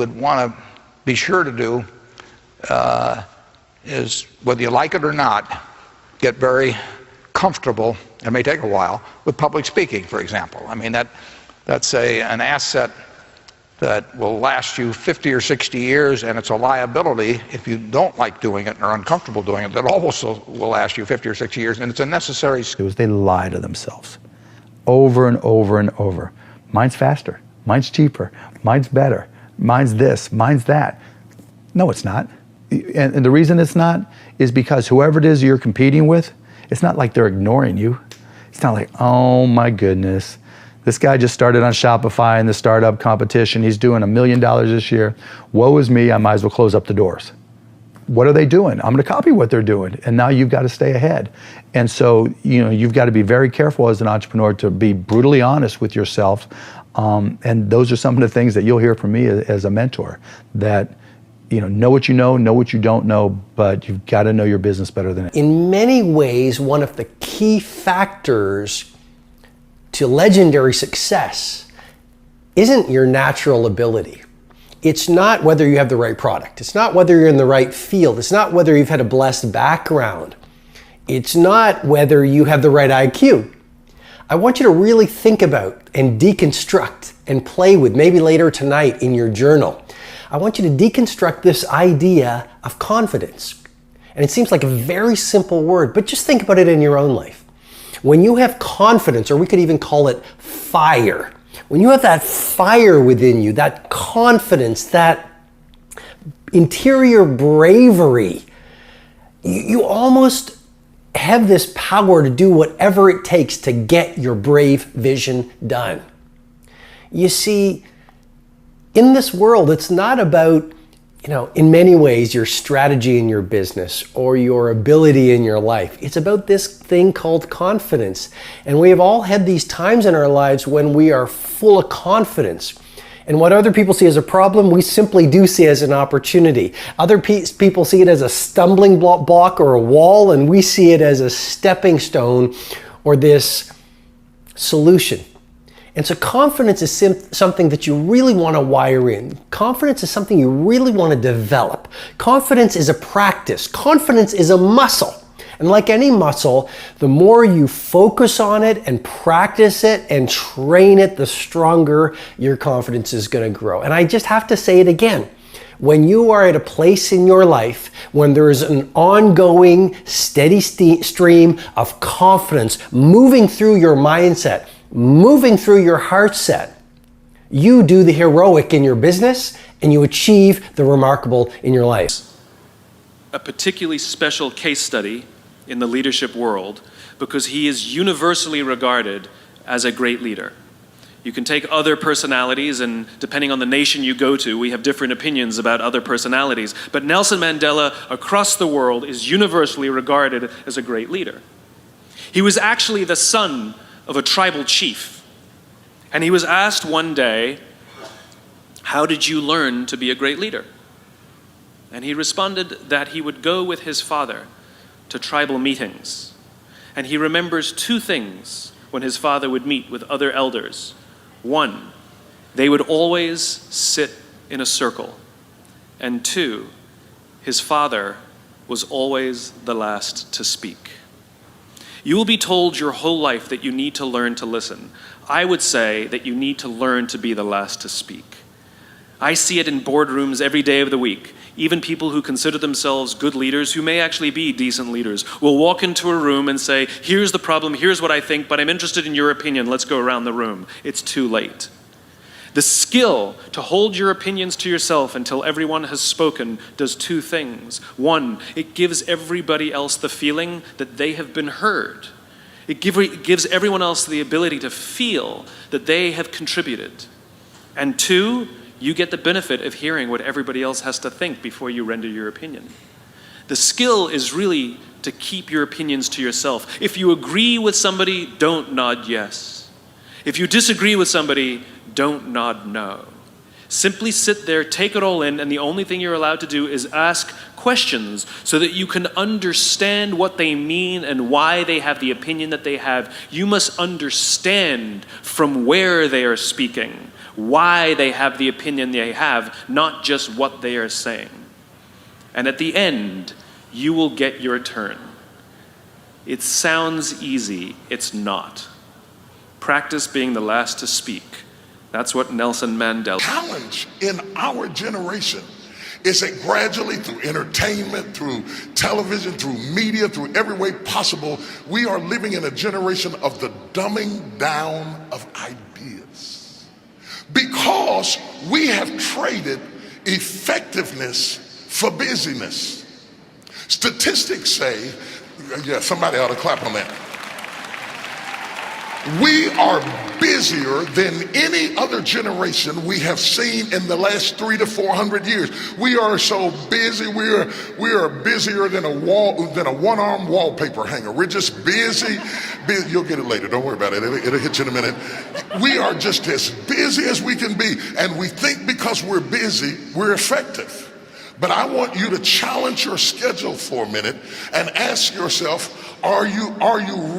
would want to be sure to do is, whether you like it or not, get very comfortable, it may take a while, with public speaking, for example. I mean, that's an asset that will last you 50 or 60 years, and it's a liability if you don't like doing it and are uncomfortable doing it, that also will last you 50 or 60 years, and it's a necessary skill. They lie to themselves over and over and over. Mine's faster, mine's cheaper, mine's better, mine's this, mine's that. No, it's not. And the reason it's not is because whoever it is you're competing with, it's not like they're ignoring you. It's not like, oh my goodness, this guy just started on Shopify in the startup competition. He's doing $1 million this year. Woe is me, I might as well close up the doors. What are they doing? I'm gonna copy what they're doing. And now you've got to stay ahead. And so, you've got to be very careful as an entrepreneur to be brutally honest with yourself. And those are some of the things that you'll hear from me as a mentor, that know what you know what you don't know, but you've got to know your business better than it. In many ways, one of the key factors to legendary success isn't your natural ability. It's not whether you have the right product. It's not whether you're in the right field. It's not whether you've had a blessed background. It's not whether you have the right IQ. I want you to really think about and deconstruct and play with, maybe later tonight in your journal. I want you to deconstruct this idea of confidence. And it seems like a very simple word, but just think about it in your own life. When you have confidence, or we could even call it fire, when you have that fire within you, that confidence, that interior bravery, you almost have this power to do whatever it takes to get your brave vision done. You see, in this world, it's not about, in many ways, your strategy in your business or your ability in your life. It's about this thing called confidence. And we have all had these times in our lives when we are full of confidence. And what other people see as a problem, we simply do see as an opportunity. Other people see it as a stumbling block or a wall, and we see it as a stepping stone or this solution. And so confidence is something that you really want to wire in. Confidence is something you really want to develop. Confidence is a practice. Confidence is a muscle. And like any muscle, the more you focus on it and practice it and train it, the stronger your confidence is going to grow. And I just have to say it again. When you are at a place in your life when there is an ongoing, steady stream of confidence moving through your mindset, moving through your heart set, you do the heroic in your business and you achieve the remarkable in your life. A particularly special case study in the leadership world because he is universally regarded as a great leader. You can take other personalities, and depending on the nation you go to, we have different opinions about other personalities. But Nelson Mandela across the world is universally regarded as a great leader. He was actually the son of a tribal chief. And he was asked one day, how did you learn to be a great leader? And he responded that he would go with his father to tribal meetings. And he remembers two things when his father would meet with other elders. One, they would always sit in a circle. And two, his father was always the last to speak. You will be told your whole life that you need to learn to listen. I would say that you need to learn to be the last to speak. I see it in boardrooms every day of the week. Even people who consider themselves good leaders, who may actually be decent leaders, will walk into a room and say, here's the problem, here's what I think, but I'm interested in your opinion, let's go around the room. It's too late. The skill to hold your opinions to yourself until everyone has spoken does two things. One, it gives everybody else the feeling that they have been heard. It gives everyone else the ability to feel that they have contributed. And two, you get the benefit of hearing what everybody else has to think before you render your opinion. The skill is really to keep your opinions to yourself. If you agree with somebody, don't nod yes. If you disagree with somebody, don't nod no. Simply sit there, take it all in, and the only thing you're allowed to do is ask questions so that you can understand what they mean and why they have the opinion that they have. You must understand from where they are speaking, why they have the opinion they have, not just what they are saying. And at the end, you will get your turn. It sounds easy, it's not. Practice being the last to speak. That's what Nelson Mandela. Challenge in our generation is that gradually, through entertainment, through television, through media, through every way possible, we are living in a generation of the dumbing down of ideas. Because we have traded effectiveness for busyness. Statistics say, yeah, somebody ought to clap on that. We are busier than any other generation we have seen in the last 300 to 400 years. We are so busy. We are busier than a one-arm wallpaper hanger. We're just busy. You'll get it later. Don't worry about it. It'll hit you in a minute. We are just as busy as we can be, and we think because we're busy, we're effective. But I want you to challenge your schedule for a minute and ask yourself, are you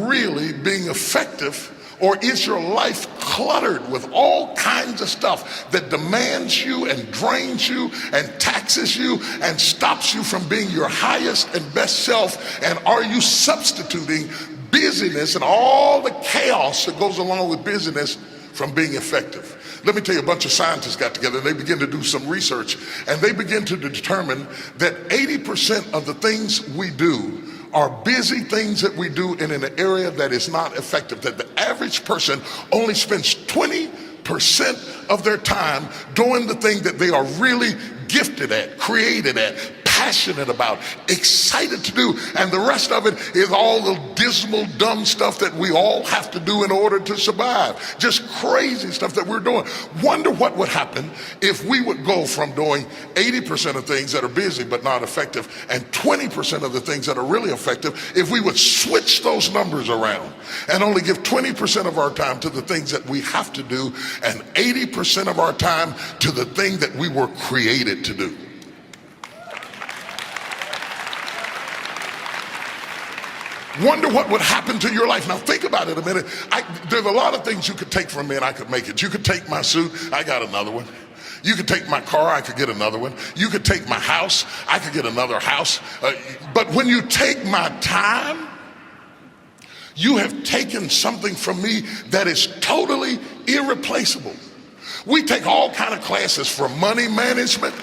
really being effective, or is your life cluttered with all kinds of stuff that demands you and drains you and taxes you and stops you from being your highest and best self? And are you substituting busyness and all the chaos that goes along with busyness from being effective? Let me tell you, a bunch of scientists got together and they began to do some research, and they begin to determine that 80% of the things we do are busy things that we do in an area that is not effective, that the average person only spends 20% of their time doing the thing that they are really gifted at, created at, passionate about, excited to do, and the rest of it is all the dismal, dumb stuff that we all have to do in order to survive. Just crazy stuff that we're doing. Wonder what would happen if we would go from doing 80% of things that are busy but not effective and 20% of the things that are really effective, if we would switch those numbers around and only give 20% of our time to the things that we have to do and 80% of our time to the thing that we were created to do. Wonder what would happen to your life. Now think about it a minute. There's a lot of things you could take from me and I could make it. You could take my suit, I got another one. You could take my car, I could get another one. You could take my house, I could get another house. But when you take my time, you have taken something from me that is totally irreplaceable. We take all kind of classes for money management.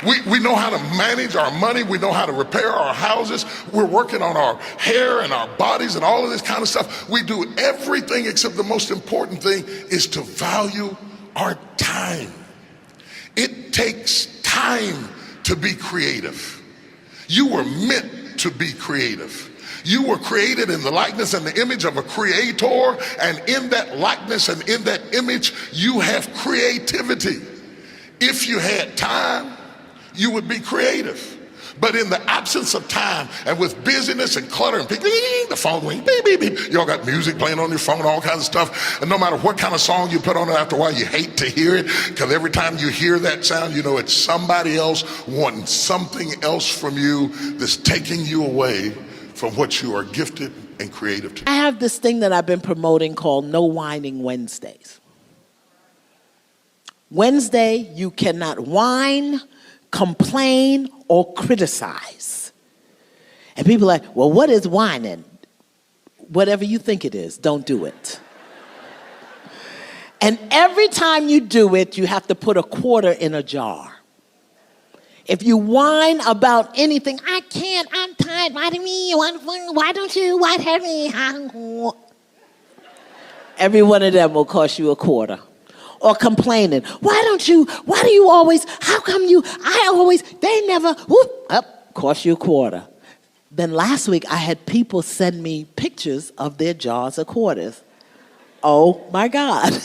We know how to manage our money. We know how to repair our houses. We're working on our hair and our bodies and all of this kind of stuff. We do everything except the most important thing is to value our time. It takes time to be creative. You were meant to be creative. You were created in the likeness and the image of a creator, and in that likeness and in that image, you have creativity. If you had time, you would be creative. But in the absence of time and with busyness and clutter and the phone ring, beep, beep, beep. Y'all got music playing on your phone, all kinds of stuff. And no matter what kind of song you put on it, after a while you hate to hear it, because every time you hear that sound, you know it's somebody else wanting something else from you that's taking you away from what you are gifted and creative to. I have this thing that I've been promoting called No Whining Wednesdays. Wednesday, you cannot whine, complain, or criticize. And people are like, well, what is whining? Whatever you think it is, don't do it. And every time you do it, you have to put a quarter in a jar. If you whine about anything, I can't, I'm tired, why do me, why don't you, why have me? Every one of them will cost you a quarter. Or complaining, why do you always, how come they never, cost you a quarter. Then last week I had people send me pictures of their jars of quarters. Oh my God.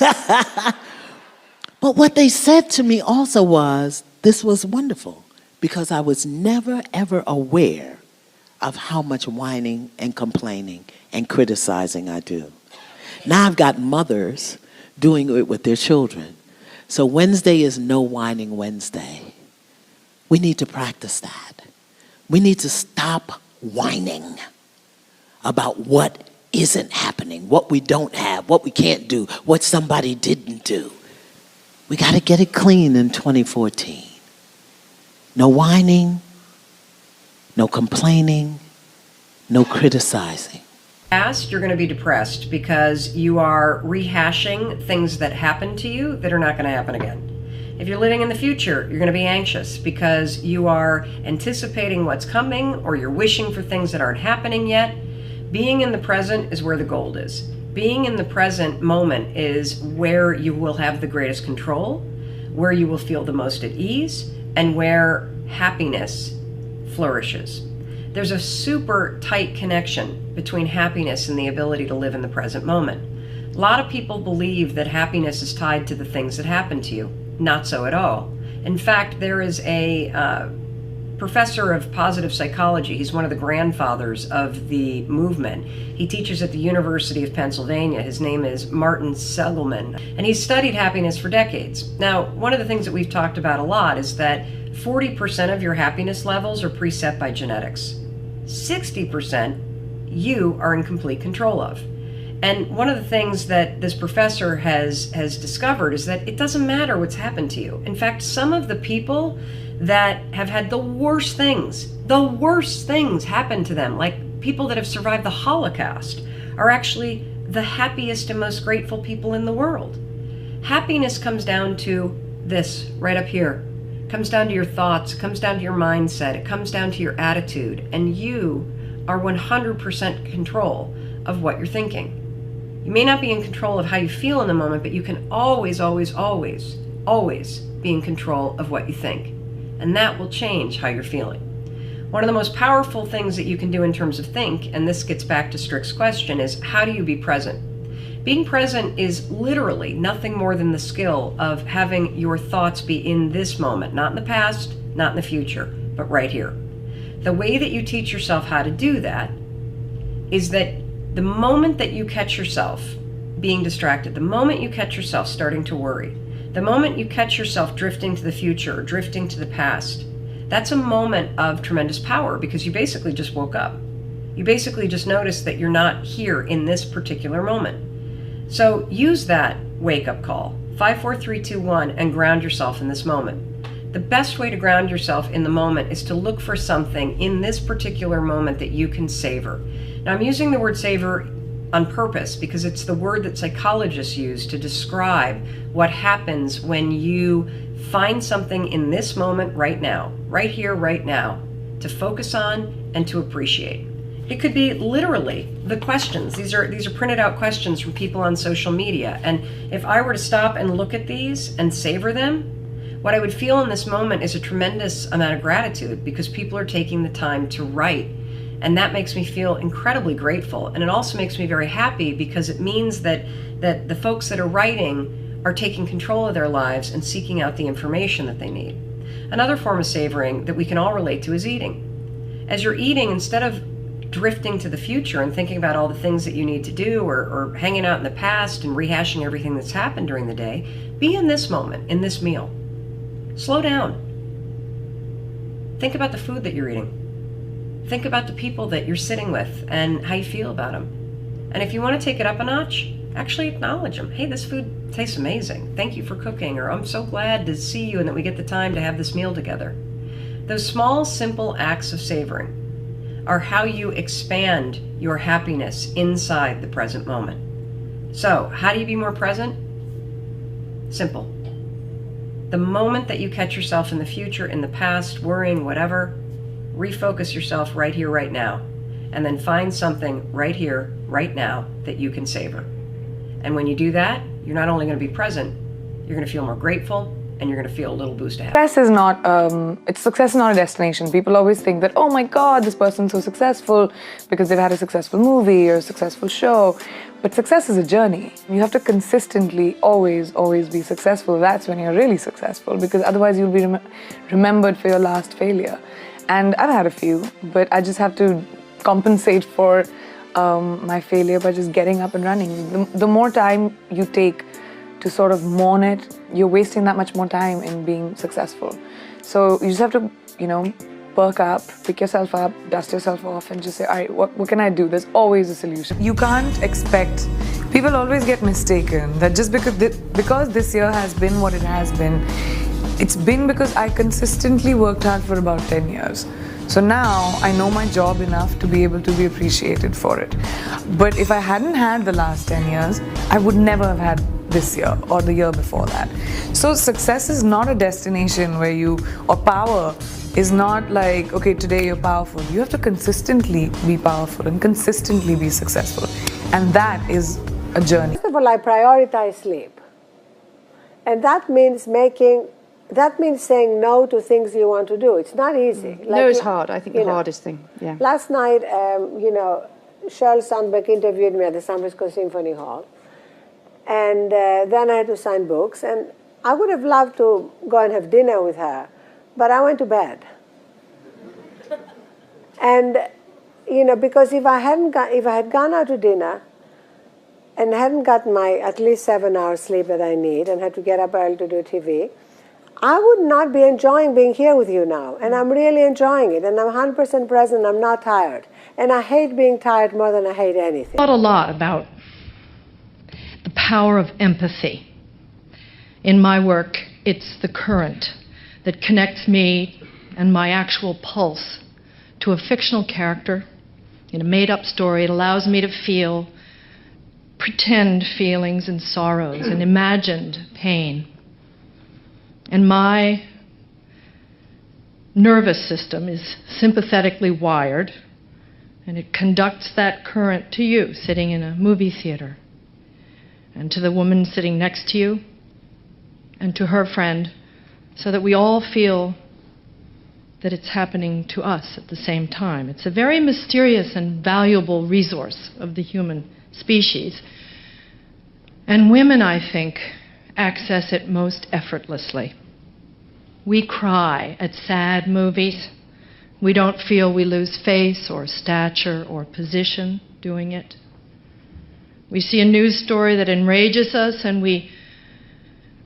But what they said to me also was, this was wonderful, because I was never ever aware of how much whining and complaining and criticizing I do. Now I've got mothers doing it with their children. So Wednesday is No Whining Wednesday. We need to practice that. We need to stop whining about what isn't happening, what we don't have, what we can't do, what somebody didn't do. We got to get it clean in 2014. No whining, no complaining, no criticizing. Past, you're going to be depressed because you are rehashing things that happened to you that are not going to happen again. If you're living in the future, you're going to be anxious because you are anticipating what's coming or you're wishing for things that aren't happening yet. Being in the present is where the gold is. Being in the present moment is where you will have the greatest control, where you will feel the most at ease, and where happiness flourishes. There's a super tight connection between happiness and the ability to live in the present moment. A lot of people believe that happiness is tied to the things that happen to you. Not so at all. In fact, there is a professor of positive psychology. He's one of the grandfathers of the movement. He teaches at the University of Pennsylvania. His name is Martin Seligman, and he's studied happiness for decades. Now, one of the things that we've talked about a lot is that 40% of your happiness levels are preset by genetics. 60% you are in complete control of. And one of the things that this professor has discovered is that it doesn't matter what's happened to you. In fact, some of the people that have had the worst things happen to them, like people that have survived the Holocaust, are actually the happiest and most grateful people in the world. Happiness comes down to this right up here. It comes down to your thoughts, it comes down to your mindset, it comes down to your attitude, and you are 100% control of what you're thinking. You may not be in control of how you feel in the moment, but you can always, always, always, always be in control of what you think. And that will change how you're feeling. One of the most powerful things that you can do in terms of think, and this gets back to Strick's question, is how do you be present? Being present is literally nothing more than the skill of having your thoughts be in this moment, not in the past, not in the future, but right here. The way that you teach yourself how to do that is that the moment that you catch yourself being distracted, the moment you catch yourself starting to worry, the moment you catch yourself drifting to the future or drifting to the past, that's a moment of tremendous power because you basically just woke up. You basically just noticed that you're not here in this particular moment. So use that wake-up call, 5, 4, 3, 2, 1, and ground yourself in this moment. The best way to ground yourself in the moment is to look for something in this particular moment that you can savor. Now, I'm using the word savor on purpose because it's the word that psychologists use to describe what happens when you find something in this moment right now, right here, right now, to focus on and to appreciate. It could be literally the questions. These are printed out questions from people on social media. And if I were to stop and look at these and savor them, what I would feel in this moment is a tremendous amount of gratitude because people are taking the time to write. And that makes me feel incredibly grateful. And it also makes me very happy because it means that the folks that are writing are taking control of their lives and seeking out the information that they need. Another form of savoring that we can all relate to is eating. As you're eating, instead of drifting to the future and thinking about all the things that you need to do or hanging out in the past and rehashing everything that's happened during the day, be in this moment, in this meal. Slow down. Think about the food that you're eating. Think about the people that you're sitting with and how you feel about them. And if you want to take it up a notch, actually acknowledge them. Hey, this food tastes amazing. Thank you for cooking, or I'm so glad to see you and that we get the time to have this meal together. Those small, simple acts of savoring are how you expand your happiness inside the present moment. So, how do you be more present? Simple. The moment that you catch yourself in the future, in the past, worrying, whatever, refocus yourself right here, right now, and then find something right here, right now that you can savor. And when you do that, you're not only going to be present, you're going to feel more grateful, and you're going to feel a little boost of happiness. Success is not a destination. People always think that, oh my God, this person's so successful because they've had a successful movie or a successful show. But success is a journey. You have to consistently always be successful. That's when you're really successful, because otherwise you'll be remembered for your last failure. And I've had a few, but I just have to compensate for my failure by just getting up and running. The more time you take to sort of mourn it, you're wasting that much more time in being successful. So you just have to, perk up, pick yourself up, dust yourself off, and just say, all right, what can I do? There's always a solution. You can't expect People always get mistaken that just because this year has been what it has been, it's been because I consistently worked hard for about 10 years. So now I know my job enough to be able to be appreciated for it. But if I hadn't had the last 10 years, I would never have had this year or the year before that. So success is not a destination or power is not like, okay, today you're powerful. You have to consistently be powerful and consistently be successful. And that is a journey. First of all, I prioritize sleep. And that means saying no to things you want to do. It's not easy. No is hard. I think the hardest thing. Yeah. Last night, Sheryl Sandberg interviewed me at the San Francisco Symphony Hall. And then I had to sign books. And I would have loved to go and have dinner with her. But I went to bed. And, because if I had gone out to dinner and hadn't gotten my at least 7 hours sleep that I need and had to get up early to do TV, I would not be enjoying being here with you now. And I'm really enjoying it. And I'm 100% present. I'm not tired. And I hate being tired more than I hate anything. I thought a lot about the power of empathy. In my work, it's the current that connects me and my actual pulse to a fictional character in a made-up story. It allows me to feel pretend feelings and sorrows and imagined pain. And my nervous system is sympathetically wired, and it conducts that current to you sitting in a movie theater, and to the woman sitting next to you, and to her friend, so that we all feel that it's happening to us at the same time. It's a very mysterious and valuable resource of the human species. And women, I think, access it most effortlessly. We cry at sad movies. We don't feel we lose face or stature or position doing it. We see a news story that enrages us and we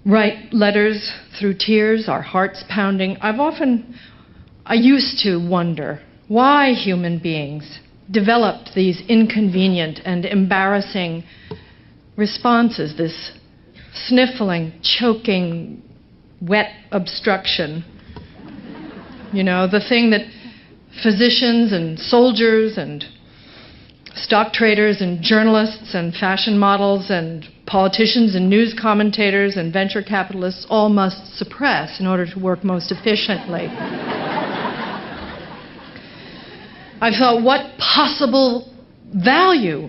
write letters through tears, our hearts pounding. I used to wonder why human beings developed these inconvenient and embarrassing responses, this sniffling, choking, wet obstruction. The thing that physicians and soldiers and stock traders and journalists and fashion models and politicians and news commentators and venture capitalists all must suppress in order to work most efficiently. I thought, what possible value,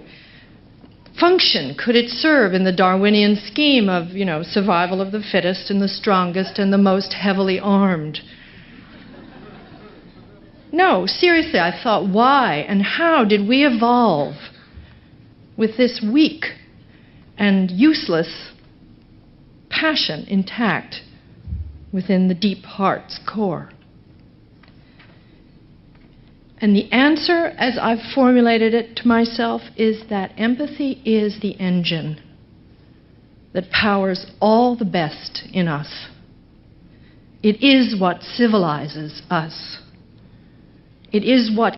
function could it serve in the Darwinian scheme of, survival of the fittest and the strongest and the most heavily armed? No, seriously, I thought, why and how did we evolve with this weak and useless passion intact within the deep heart's core? And the answer, as I've formulated it to myself, is that empathy is the engine that powers all the best in us. It is what civilizes us. It is what